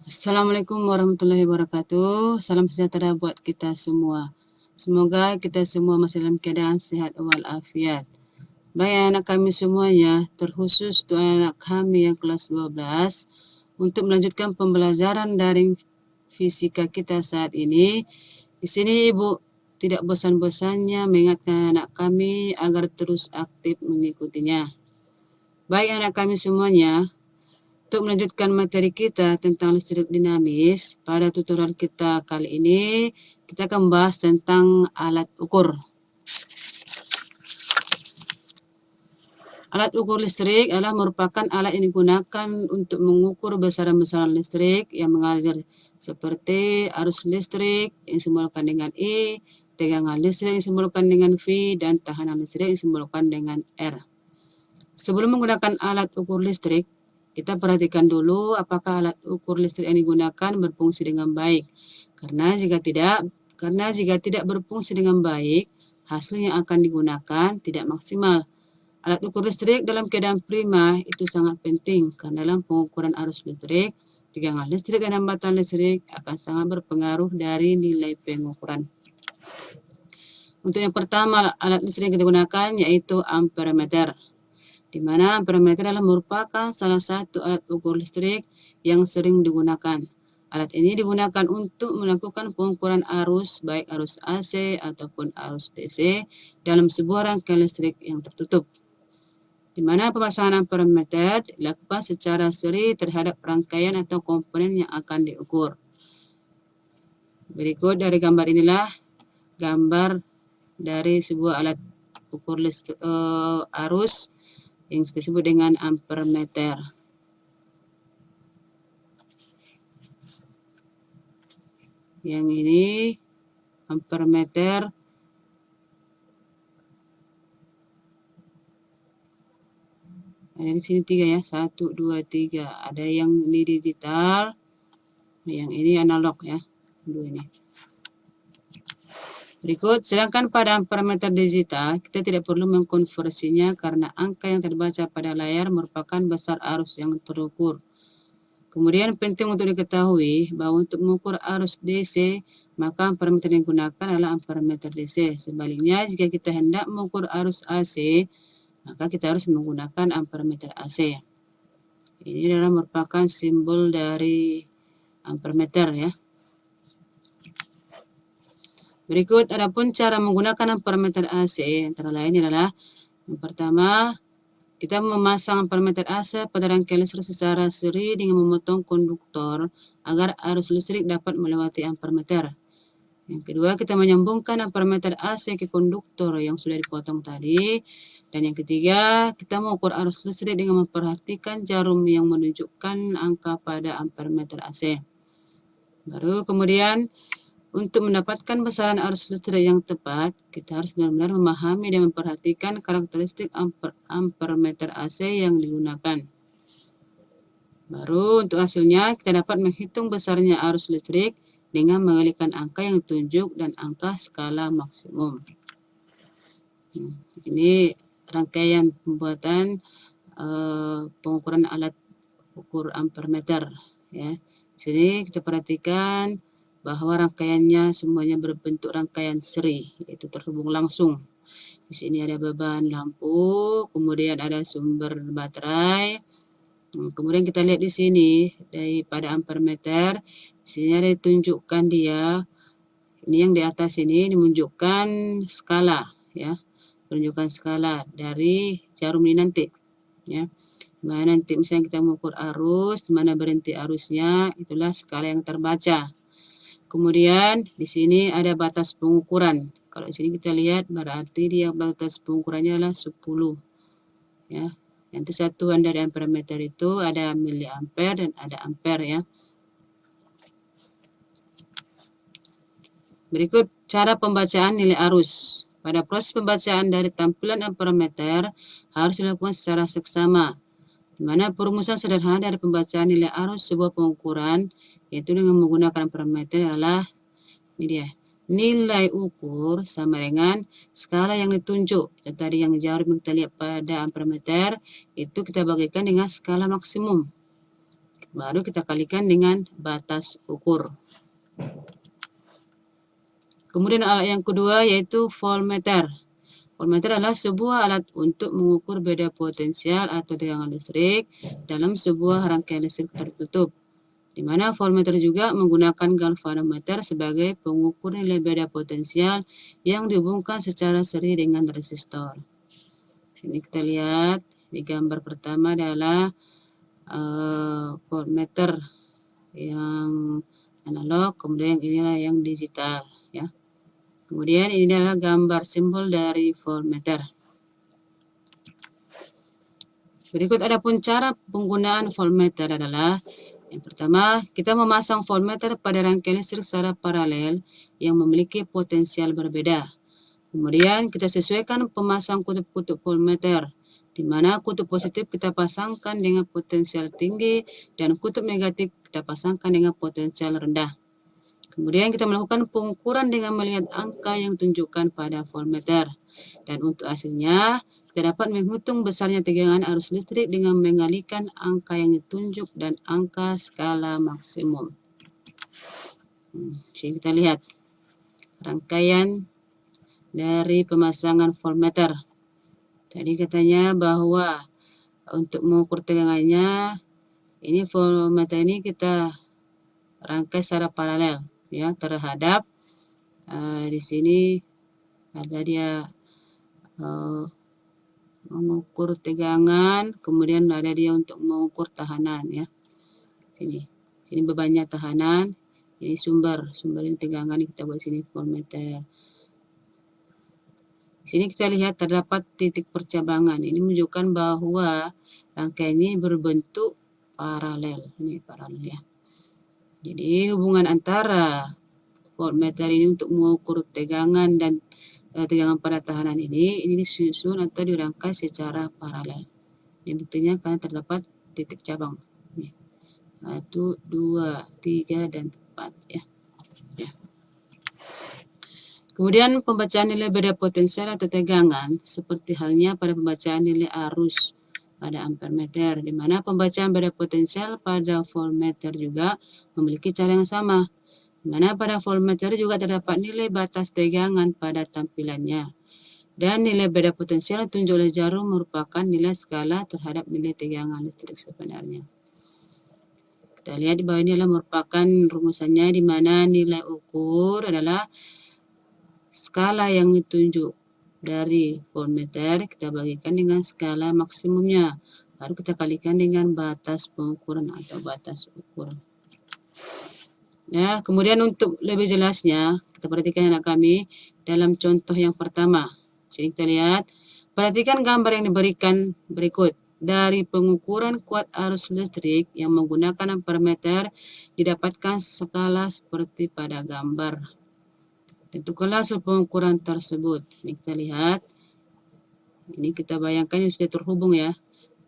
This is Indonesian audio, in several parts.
Assalamualaikum warahmatullahi wabarakatuh. Salam sejahtera buat kita semua. Semoga kita semua masih dalam keadaan sehat walafiat. Baik anak kami semuanya, terkhusus untuk anak kami yang kelas 12, untuk melanjutkan pembelajaran daring fisika kita saat ini. Di sini Ibu tidak bosan-bosannya mengingatkan anak kami agar terus aktif mengikutinya. Baik anak kami semuanya, untuk melanjutkan materi kita tentang listrik dinamis, pada tutorial kita kali ini, kita akan membahas tentang alat ukur. Alat ukur listrik adalah merupakan alat yang digunakan untuk mengukur besaran-besaran listrik yang mengalir seperti arus listrik yang disimbolkan dengan E, tegangan listrik yang disimbolkan dengan V, dan tahanan listrik yang disimbolkan dengan R. Sebelum menggunakan alat ukur listrik, kita perhatikan dulu apakah alat ukur listrik yang digunakan berfungsi dengan baik. Karena jika tidak berfungsi dengan baik, hasil yang akan digunakan tidak maksimal. Alat ukur listrik dalam keadaan prima itu sangat penting karena dalam pengukuran arus listrik, tegangan listrik dan hambatan listrik akan sangat berpengaruh dari nilai pengukuran. Untuk yang pertama, alat listrik yang kita gunakan yaitu ampermeter, di mana ampermeter adalah merupakan salah satu alat ukur listrik yang sering digunakan. Alat ini digunakan untuk melakukan pengukuran arus, baik arus AC ataupun arus DC, dalam sebuah rangkaian listrik yang tertutup, di mana pemasangan ampermeter dilakukan secara seri terhadap rangkaian atau komponen yang akan diukur. Berikut dari gambar inilah gambar dari sebuah alat ukur listrik, arus yang disebut dengan ampermeter. Yang ini ampermeter ada di sini 3 ya, 1, 2, 3. Ada yang ini digital, yang ini analog ya, dua ini. Berikut, sedangkan pada ampermeter digital, kita tidak perlu mengkonversinya karena angka yang terbaca pada layar merupakan besar arus yang terukur. Kemudian penting untuk diketahui bahwa untuk mengukur arus DC, maka ampermeter yang digunakan adalah ampermeter DC. Sebaliknya, jika kita hendak mengukur arus AC, maka kita harus menggunakan ampermeter AC. Ini adalah merupakan simbol dari ampermeter ya. Berikut adapun cara menggunakan ampermeter AC, antara lain adalah yang pertama, kita memasang ampermeter AC pada rangkaian listrik secara seri dengan memotong konduktor agar arus listrik dapat melewati ampermeter. Yang kedua, kita menyambungkan ampermeter AC ke konduktor yang sudah dipotong tadi. Dan yang ketiga, kita mengukur arus listrik dengan memperhatikan jarum yang menunjukkan angka pada ampermeter AC. Baru kemudian, untuk mendapatkan besaran arus listrik yang tepat, kita harus benar-benar memahami dan memperhatikan karakteristik ampermeter AC yang digunakan. Baru untuk hasilnya, kita dapat menghitung besarnya arus listrik dengan mengalihkan angka yang ditunjuk dan angka skala maksimum. Ini rangkaian pembuatan pengukuran alat ukur ampermeter ya. Sini kita perhatikan bahwa rangkaiannya semuanya berbentuk rangkaian seri, yaitu terhubung langsung. Di sini ada beban lampu, kemudian ada sumber baterai. Kemudian kita lihat di sini daripada ampermeter, di sini ada ditunjukkan dia. Ini yang di atas ini menunjukkan skala ya, menunjukkan skala dari jarum ini nanti ya. Mana nanti misalnya kita mengukur arus, mana berhenti arusnya, itulah skala yang terbaca. Kemudian di sini ada batas pengukuran. Kalau di sini kita lihat berarti dia batas pengukurannya adalah 10 ya. Nanti satuan dari ampermeter itu ada miliampere dan ada ampere ya. Berikut cara pembacaan nilai arus. Pada proses pembacaan dari tampilan ampermeter harus dilakukan secara seksama, di mana perumusan sederhana dari pembacaan nilai arus sebuah pengukuran, yaitu dengan menggunakan ampermeter adalah ini dia. Nilai ukur sama dengan skala yang ditunjuk. Dan tadi yang jarum yang kita lihat pada ampermeter, itu kita bagikan dengan skala maksimum. Baru kita kalikan dengan batas ukur. Kemudian alat yang kedua yaitu voltmeter. Voltmeter adalah sebuah alat untuk mengukur beda potensial atau tegangan listrik dalam sebuah rangkaian listrik tertutup, di mana voltmeter juga menggunakan galvanometer sebagai pengukur nilai beda potensial yang dihubungkan secara seri dengan resistor. Sini kita lihat di gambar pertama adalah voltmeter yang analog, kemudian inilah yang digital, ya. Kemudian ini adalah gambar simbol dari voltmeter. Berikut adapun cara penggunaan voltmeter adalah yang pertama, kita memasang voltmeter pada rangkaian listrik secara paralel yang memiliki potensial berbeda. Kemudian kita sesuaikan pemasang kutub-kutub voltmeter, di mana kutub positif kita pasangkan dengan potensial tinggi dan kutub negatif kita pasangkan dengan potensial rendah. Kemudian kita melakukan pengukuran dengan melihat angka yang ditunjukkan pada voltmeter. Dan untuk hasilnya, kita dapat menghitung besarnya tegangan arus listrik dengan mengalihkan angka yang ditunjuk dan angka skala maksimum. Jadi kita lihat rangkaian dari pemasangan voltmeter. Tadi katanya bahwa untuk mengukur tegangannya, ini voltmeter ini kita rangkai secara paralel, ya, terhadap di sini ada dia mengukur tegangan, kemudian ada dia untuk mengukur tahanan, ya. Sini bebannya tahanan, ini sumber ini tegangan, kita buat sini voltmeter. Di sini kita lihat terdapat titik percabangan. Ini menunjukkan bahwa rangkaian ini berbentuk paralel, ini paralel, ya. Jadi hubungan antara voltmeter ini untuk mengukur tegangan dan tegangan pada tahanan ini disusun atau dirangkai secara paralel. Ini buktinya karena terdapat titik cabang. 1, 2, 3, dan 4, ya. Kemudian pembacaan nilai beda potensial atau tegangan seperti halnya pada pembacaan nilai arus pada ampermeter, di mana pembacaan beda potensial pada voltmeter juga memiliki cara yang sama, di mana pada voltmeter juga terdapat nilai batas tegangan pada tampilannya. Dan nilai beda potensial ditunjuk oleh jarum merupakan nilai skala terhadap nilai tegangan listrik sebenarnya. Kita lihat di bawah ini adalah merupakan rumusannya, di mana nilai ukur adalah skala yang ditunjuk dari voltmeter kita bagikan dengan skala maksimumnya, baru kita kalikan dengan batas pengukuran atau batas ukur. Ya, kemudian untuk lebih jelasnya kita perhatikan anak kami dalam contoh yang pertama. Jadi kita lihat, perhatikan gambar yang diberikan berikut. Dari pengukuran kuat arus listrik yang menggunakan ampermeter didapatkan skala seperti pada gambar. Tentukanlah hasil pengukuran tersebut. Ini kita lihat. Ini kita bayangkan yang sudah terhubung, ya.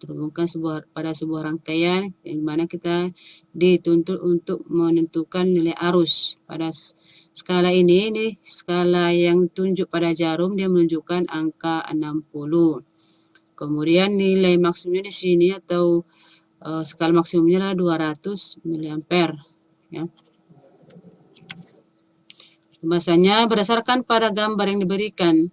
Terhubungkan pada sebuah rangkaian yang mana kita dituntut untuk menentukan nilai arus. Pada skala ini skala yang tunjuk pada jarum dia menunjukkan angka 60. Kemudian nilai maksimumnya di sini atau skala maksimumnya adalah 200 mA, ya. Pembahasannya berdasarkan pada gambar yang diberikan.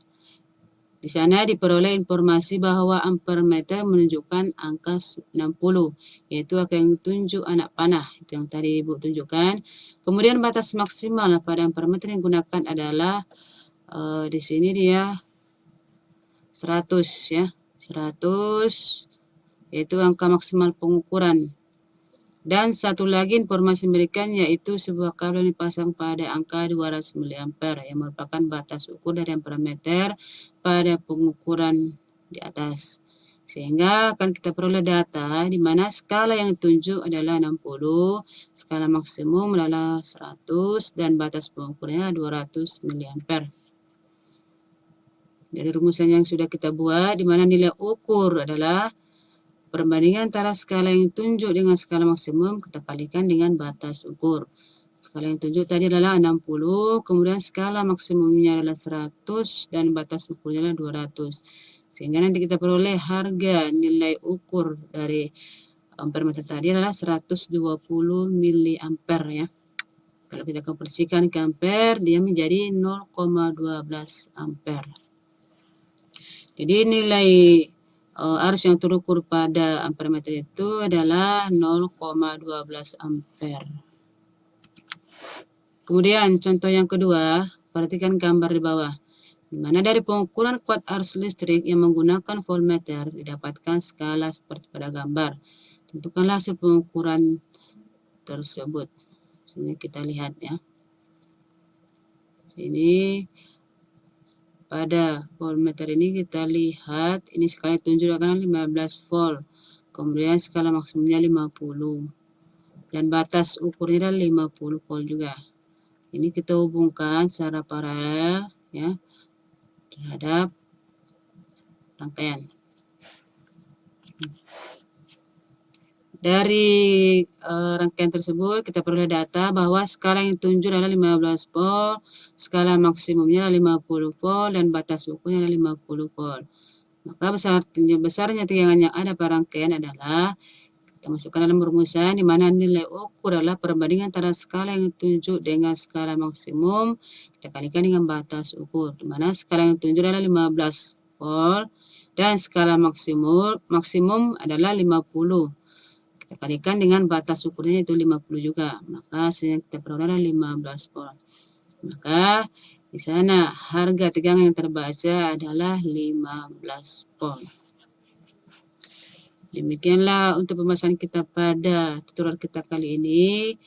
Di sana diperoleh informasi bahwa ampermeter menunjukkan angka 60, yaitu angka yang tunjuk anak panah, itu yang tadi Ibu tunjukkan. Kemudian batas maksimal pada ampermeter yang digunakan adalah di sini dia 100, ya. 100 yaitu angka maksimal pengukuran. Dan satu lagi informasi diberikan yaitu sebuah kabel yang dipasang pada angka 200 mA yang merupakan batas ukur dari ampermeter pada pengukuran di atas. Sehingga akan kita peroleh data di mana skala yang ditunjuk adalah 60, skala maksimum adalah 100, dan batas pengukurannya 200 mA. Dari rumusan yang sudah kita buat, di mana nilai ukur adalah perbandingan antara skala yang ditunjuk dengan skala maksimum kita kalikan dengan batas ukur. Skala yang ditunjuk tadi adalah 60, kemudian skala maksimumnya adalah 100, dan batas ukurnya adalah 200. Sehingga nanti kita peroleh harga nilai ukur dari Ampermeter tadi adalah 120 miliampere ya. Kalau kita konversikan ke ampere, dia menjadi 0,12 ampere. Jadi nilai arus yang terukur pada ampermeter itu adalah 0,12 ampere. Kemudian contoh yang kedua, perhatikan gambar di bawah. Di mana dari pengukuran kuat arus listrik yang menggunakan voltmeter didapatkan skala seperti pada gambar. Tentukanlah hasil pengukuran tersebut. Sini kita lihat ya. Sini pada voltmeter ini kita lihat ini skala tunjukkan 15 volt. Kemudian skala maksimumnya 50. Dan batas ukurnya adalah 50 volt juga. Ini kita hubungkan secara paralel ya terhadap rangkaian. Dari rangkaian tersebut kita peroleh data bahwa skala yang ditunjuk adalah 15 volt, skala maksimumnya adalah 50 volt, dan batas ukurnya adalah 50 volt. Maka besarnya tegangan yang ada pada rangkaian adalah kita masukkan dalam rumusan di mana nilai ukur adalah perbandingan antara skala yang ditunjuk dengan skala maksimum kita kalikan dengan batas ukur, di mana skala yang ditunjuk adalah 15 volt dan skala maksimum adalah 50. Kita kalikan dengan batas ukurnya itu 50 juga, maka hasilnya kita peroleh adalah 15 volt. Maka di sana harga tegangan yang terbaca adalah 15 volt. Demikianlah untuk pembahasan kita pada tutorial kita kali ini.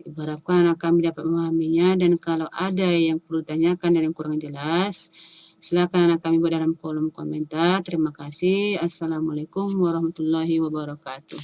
Diharapkan kami dapat memahaminya, dan kalau ada yang perlu ditanyakan dan yang kurang jelas, silakan kami buat dalam kolom komentar. Terima kasih. Assalamualaikum warahmatullahi wabarakatuh.